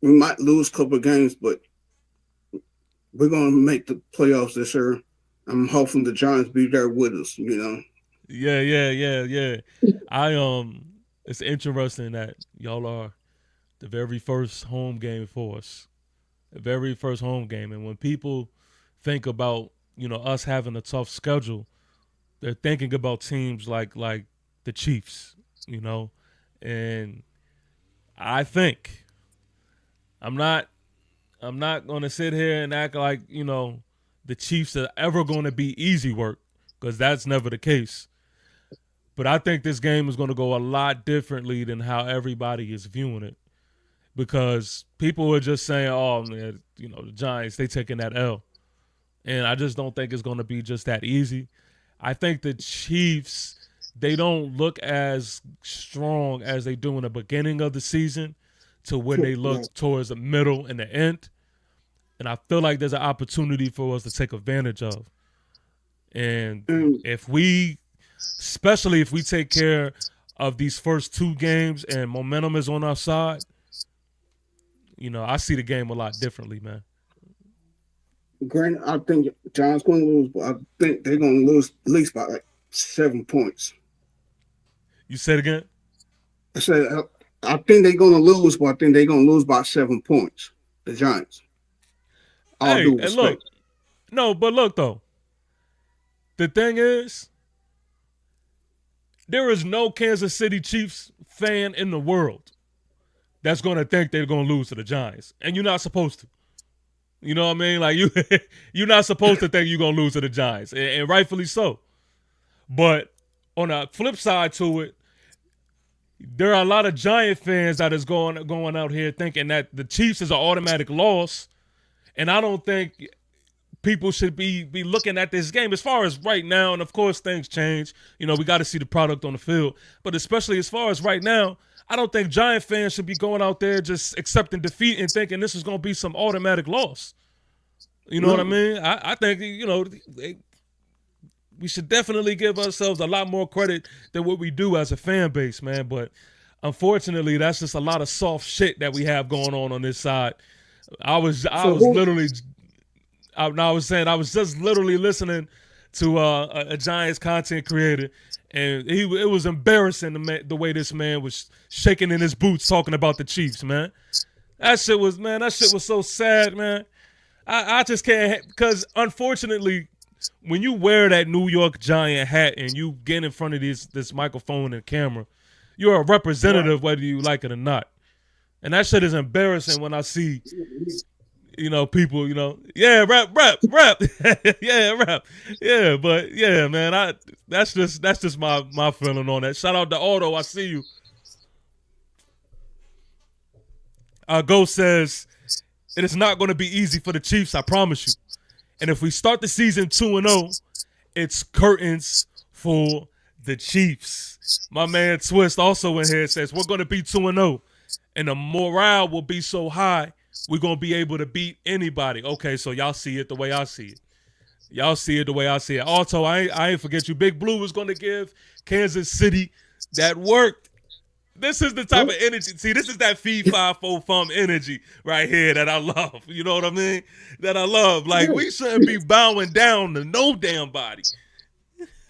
we might lose a couple of games, but we're going to make the playoffs this year. I'm hoping the Giants be there with us, you know. Yeah. It's interesting that y'all are the very first home game for us. The very first home game. And when people think about, you know, us having a tough schedule, they're thinking about teams like the Chiefs, you know. And I think I'm not going to sit here and act like, you know, the Chiefs are ever going to be easy work, because that's never the case. But I think this game is going to go a lot differently than how everybody is viewing it, because people are just saying, oh, man, you know, the Giants, they taking that L. And I just don't think it's going to be just that easy. I think the Chiefs, they don't look as strong as they do in the beginning of the season to when they look towards the middle and the end. And I feel like there's an opportunity for us to take advantage of. And especially if we take care of these first two games and momentum is on our side, you know, I see the game a lot differently, man. Granted, I think Giants going to lose, but I think they're going to lose at least by like 7 points. You said again? I said I think they're going to lose, but I think they're going to lose by 7 points. The Giants. Hey, and look, but look though. The thing is, there is no Kansas City Chiefs fan in the world that's going to think they're going to lose to the Giants, and you're not supposed to. You know what I mean? Like, you're not supposed to think you're going to lose to the Giants, and rightfully so. But on the flip side to it, there are a lot of Giant fans that is going out here thinking that the Chiefs is an automatic loss, and I don't think people should be looking at this game as far as right now. And of course, things change. You know, we got to see the product on the field, but especially as far as right now, I don't think Giant fans should be going out there just accepting defeat and thinking this is going to be some automatic loss. You know what I mean? I think, you know, we should definitely give ourselves a lot more credit than what we do as a fan base, man. But unfortunately, that's just a lot of soft shit that we have going on this side. I was just literally listening to a Giants content creator, and it was embarrassing the way this man was shaking in his boots talking about the Chiefs, man. That shit was so sad, man. I just can't, because unfortunately, when you wear that New York Giant hat and you get in front of this microphone and camera, you're a representative whether you like it or not. And that shit is embarrassing when I see, you know, people, you know, yeah, rap, yeah, rap, yeah, but yeah, man, that's just my feeling on that. Shout out to Otto, I see you. Ghost says, it is not going to be easy for the Chiefs, I promise you. And if we start the season 2-0, it's curtains for the Chiefs. My man Twist also in here says we're going to be 2-0, and the morale will be so high we're going to be able to beat anybody. Okay, so y'all see it the way I see it. Y'all see it the way I see it. Also, I ain't forget you. Big Blue is going to give Kansas City that work. This is the type of energy. See, this is that Feed 5-4 Fum energy right here that I love. You know what I mean? That I love. Like, we shouldn't be bowing down to no damn body.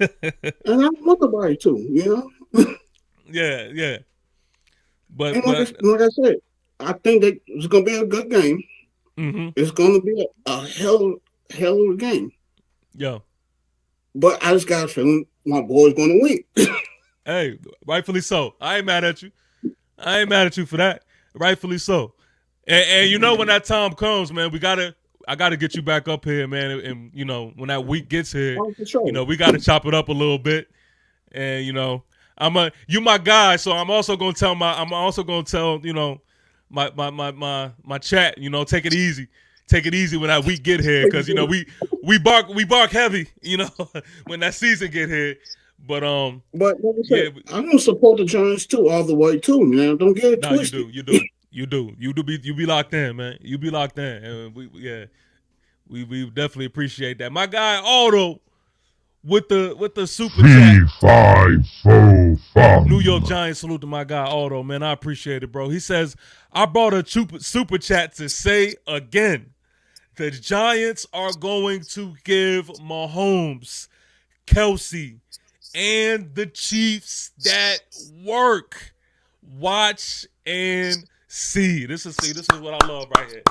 And I want the body too, you know? Yeah. But, and like I said, I think that it's going to be a good game. Mm-hmm. It's going to be a hell of a game. Yeah. But I just got a feeling my boy's going to win. Hey, rightfully so. I ain't mad at you. I ain't mad at you for that. Rightfully so. And you know when that time comes, man, I gotta get you back up here, man. And you know, when that week gets here, you know, we gotta chop it up a little bit. And you know, you my guy, so I'm also gonna tell you know, my chat, you know, take it easy. Take it easy when that week get here, because you know we bark heavy, you know, when that season get here. But like I said, I'm gonna support the Giants too, all the way too, man. Don't get it twisted. You be locked in, man. You be locked in, and we definitely appreciate that. My guy Aldo with the super chat. New York Giants, salute to my guy Aldo, man. I appreciate it, bro. He says I brought a super chat to say again, the Giants are going to give Mahomes, Kelsey, and the Chiefs that work. Watch and see. This is what I love right here.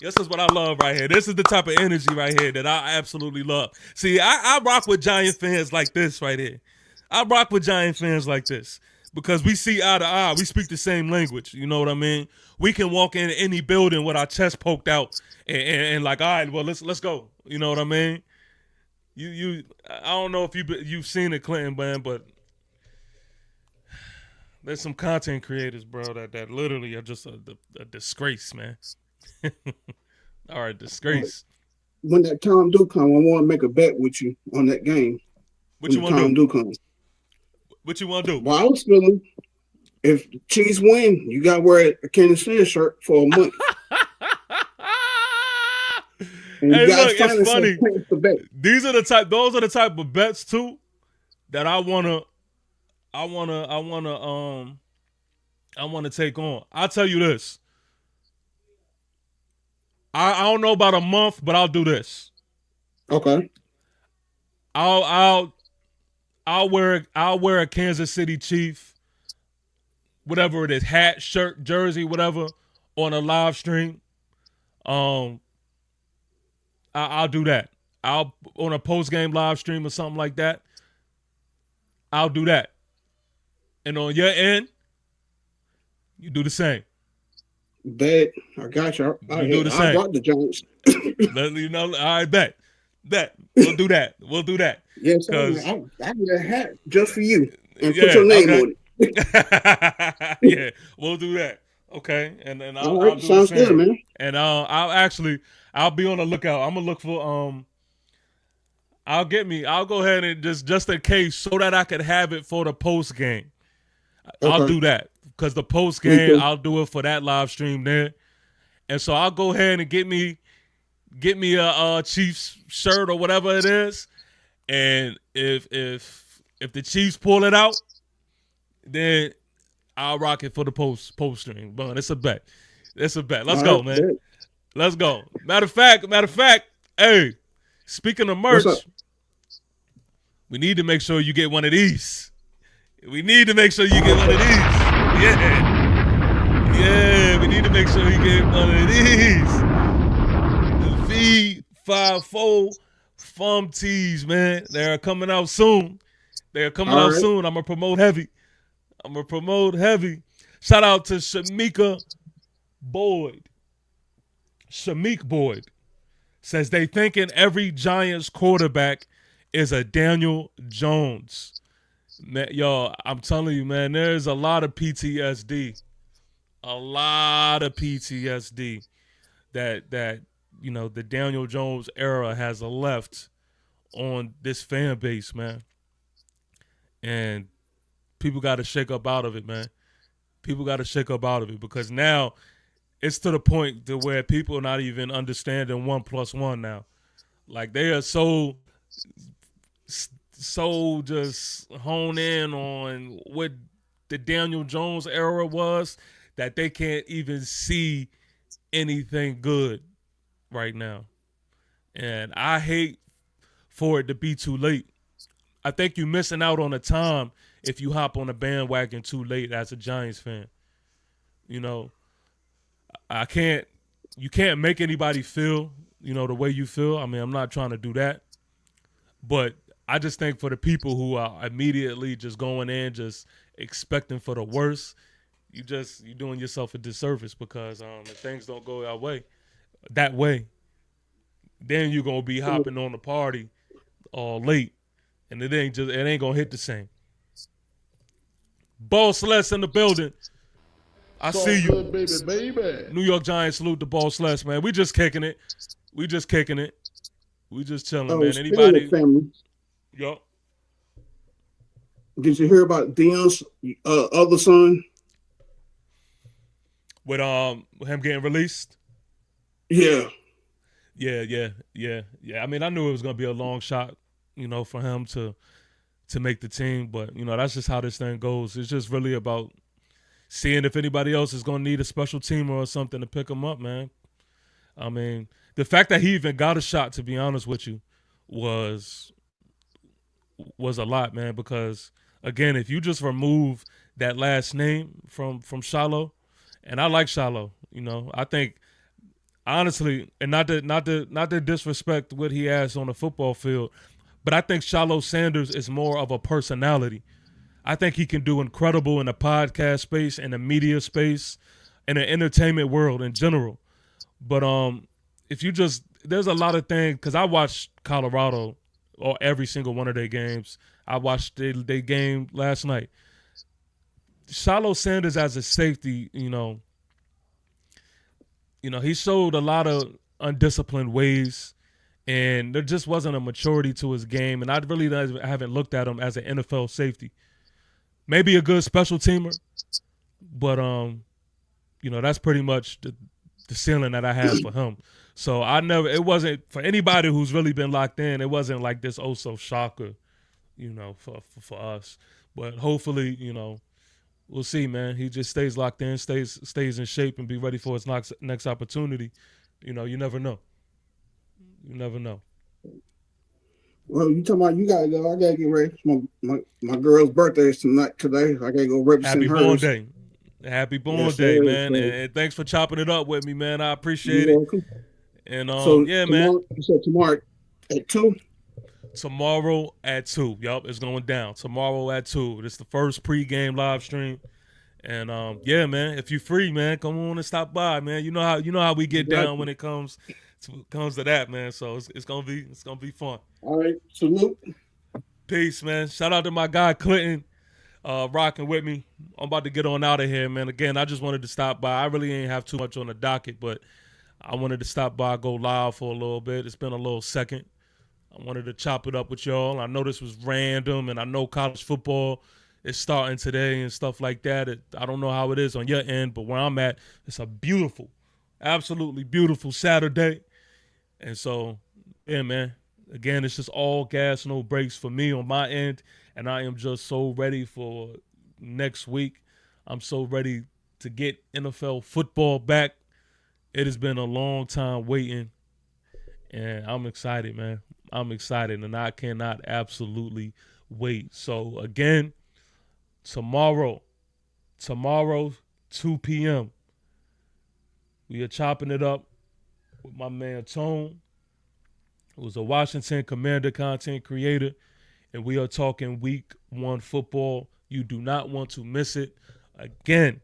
This is what I love right here. This is the type of energy right here that I absolutely love. See, I rock with Giant fans like this right here. I rock with Giant fans like this because we see eye to eye. We speak the same language. You know what I mean? We can walk in any building with our chest poked out and like, all right, well, let's go. You know what I mean? I don't know if you've seen it, Clinton, man, but there's some content creators, bro, that literally are just a disgrace, man. All right, disgrace. When that time do come, I want to make a bet with you on that game. What you want to do? What you want to do? Well, I was feeling if Chiefs win, you got to wear a Kansas City shirt for a month. Hey, look, it's funny. Those are the type of bets too that I wanna take on. I'll tell you this. I don't know about a month, but I'll do this. Okay. I'll wear a Kansas City Chief, whatever it is, hat, shirt, jersey, whatever, on a live stream. I'll do that. I'll on a post-game live stream or something like that. I'll do that. And on your end, you do the same. Bet. I got you. You do the same. I got the Giants. Let you know. I bet. We'll do that. Yes, I need a hat just for you. And put your name on it. Yeah, we'll do that. Okay. And then I'll do sounds the same. good, man. And I'll be on the lookout. I'm gonna look for I'll go ahead and just in case so that I could have it for the post game. Okay. I'll do that. Because the post game, I'll do it for that live stream there. And so I'll go ahead and get me a Chiefs shirt or whatever it is. And if the Chiefs pull it out, then I'll rock it for the post stream. But it's a bet. Let's go, man. Bet. Let's go. Matter of fact, hey, speaking of merch, we need to make sure you get one of these. We need to make sure you get one of these. Yeah, we need to make sure you get one of these. The V54 Fum tees, man. They're coming out soon. I'm gonna promote heavy. Shout out to Shamik Boyd says they thinking every Giants quarterback is a Daniel Jones. Man, y'all, I'm telling you, man, there's a lot of PTSD. That you know, the Daniel Jones era has left on this fan base, man. And people got to shake up out of it, man. People got to shake up out of it because now it's to the point to where people are not even understanding 1 + 1 now. Like they are so just honed in on what the Daniel Jones era was that they can't even see anything good right now. And I hate for it to be too late. I think you're missing out on the time if you hop on the bandwagon too late as a Giants fan. You know, you can't make anybody feel, the way you feel. I mean, I'm not trying to do that. But I just think for the people who are immediately just going in, just expecting for the worst, you're doing yourself a disservice because if things don't go that way, then you're gonna be hopping on the party all late, and it ain't gonna hit the same. Boss Les in the building. I see you. Good, baby. New York Giants salute the Boss Les, man. We just kicking it. We just chilling, man. Anybody? Family. Yo. Did you hear about Deion's other son? With him getting released? Yeah. Yeah. I mean, I knew it was gonna be a long shot, for him to make the team, but that's just how this thing goes. It's just really about seeing if anybody else is gonna need a special teamer or something to pick him up, man. I mean, the fact that he even got a shot, to be honest with you, was a lot, man. Because again, if you just remove that last name from Shiloh, and I like Shiloh, I think honestly, and not to disrespect what he has on the football field, but I think Shiloh Sanders is more of a personality. I think he can do incredible in the podcast space, in the media space, in the entertainment world in general. But there's a lot of things, because I watched Colorado or every single one of their games. I watched their game last night. Shiloh Sanders as a safety, he showed a lot of undisciplined ways, and there just wasn't a maturity to his game. And I really haven't looked at him as an NFL safety. Maybe a good special teamer, but that's pretty much the ceiling that I have for him. So it wasn't for anybody who's really been locked in. It wasn't like this so shocker, for us. But hopefully, we'll see, man. He just stays locked in, stays in shape, and be ready for his next opportunity. You never know. You never know. Well, you talking about you gotta go. I gotta get ready. My girl's birthday is today. I gotta go represent her. Happy born day. Happy born day, man. And thanks for chopping it up with me, man. I appreciate it. Welcome. And tomorrow, man. You said tomorrow at 2? Tomorrow at 2. Yup, it's going down. Tomorrow at 2. It's the first pregame live stream. And man, if you're free, man, come on and stop by, man. You know how we get down when it comes to that, man. So it's gonna be fun. All right, salute. Peace, man. Shout out to my guy Clinton, rocking with me. I'm about to get on out of here, man. Again, I just wanted to stop by. I really ain't have too much on the docket, but I wanted to stop by, go live for a little bit. It's been a little second. I wanted to chop it up with y'all. I know this was random, and I know college football is starting today and stuff like that. I don't know how it is on your end, but where I'm at, it's a beautiful, absolutely beautiful Saturday. And so, yeah, man, again, it's just all gas, no brakes for me on my end, and I am just so ready for next week. I'm so ready to get NFL football back. It has been a long time waiting, and I'm excited, man. I'm excited, and I cannot absolutely wait. So, again, tomorrow, 2 p.m., we are chopping it up with my man Tone, who's a Washington Commander content creator, and we are talking Week 1 football. You do not want to miss it. Again,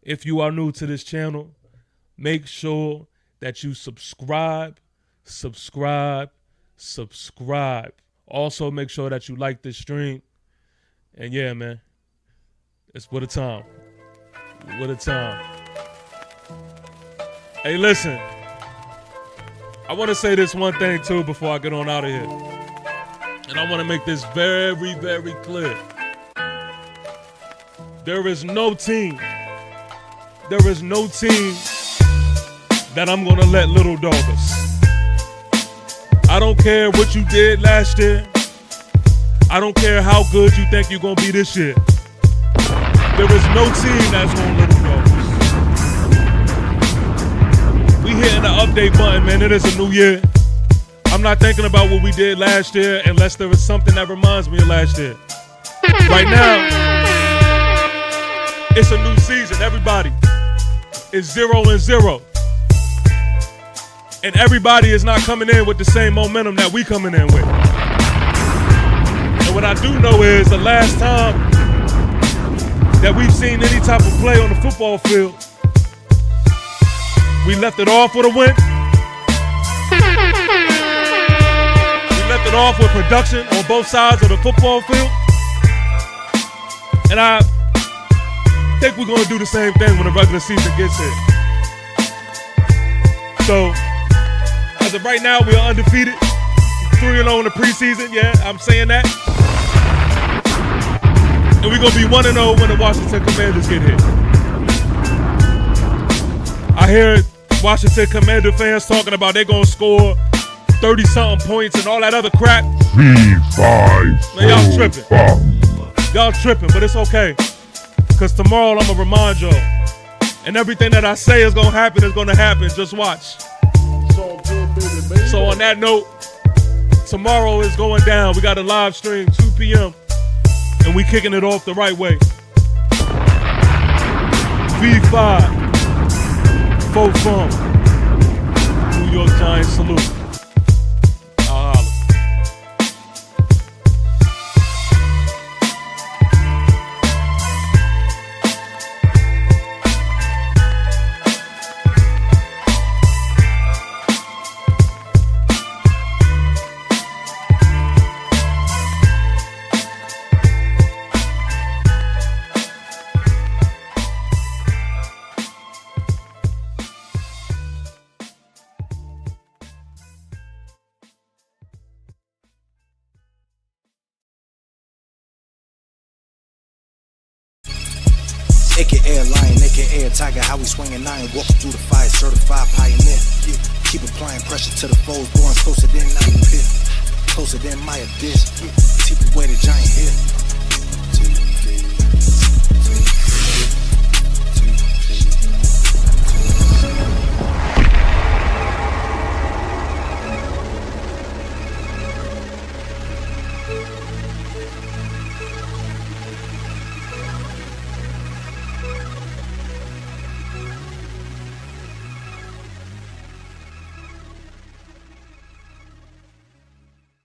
if you are new to this channel, make sure that you subscribe. Also, make sure that you like this stream. And yeah, man, it's what a time. What a time. Hey, listen. I want to say this one thing, too, before I get on out of here. And I want to make this very, very clear. There is no team that I'm going to let little dog us. I don't care what you did last year. I don't care how good you think you're going to be this year. There is no team that's going to little dog us. We hitting the update button, man. It is a new year. I'm not thinking about what we did last year unless there is something that reminds me of last year. Right now, it's a new season. Everybody is 0-0. And everybody is not coming in with the same momentum that we coming in with. And what I do know is the last time that we've seen any type of play on the football field, we left it off with a win. It off with production on both sides of the football field. And I think we're going to do the same thing when the regular season gets here. So, as of right now, we are undefeated. 3-0 in the preseason. Yeah, I'm saying that. And we're going to be 1-0 when the Washington Commanders get here. I hear Washington Commander fans talking about they're going to score 30-something points and all that other crap. Man, y'all tripping. Y'all tripping, but it's okay. Because tomorrow I'm going to remind y'all. And everything that I say is going to happen is going to happen. Just watch. So on that note, tomorrow is going down. We got a live stream, 2 p.m. And we kicking it off the right way. V5. Faux Farm. New York Giants salute. AKA lion, AKA tiger, how we swinging iron, walking through the fire, certified pioneer. Yeah. Keep applying pressure to the foes, going closer than I pit, closer than my abyss. Yeah. Keep away the giant hit.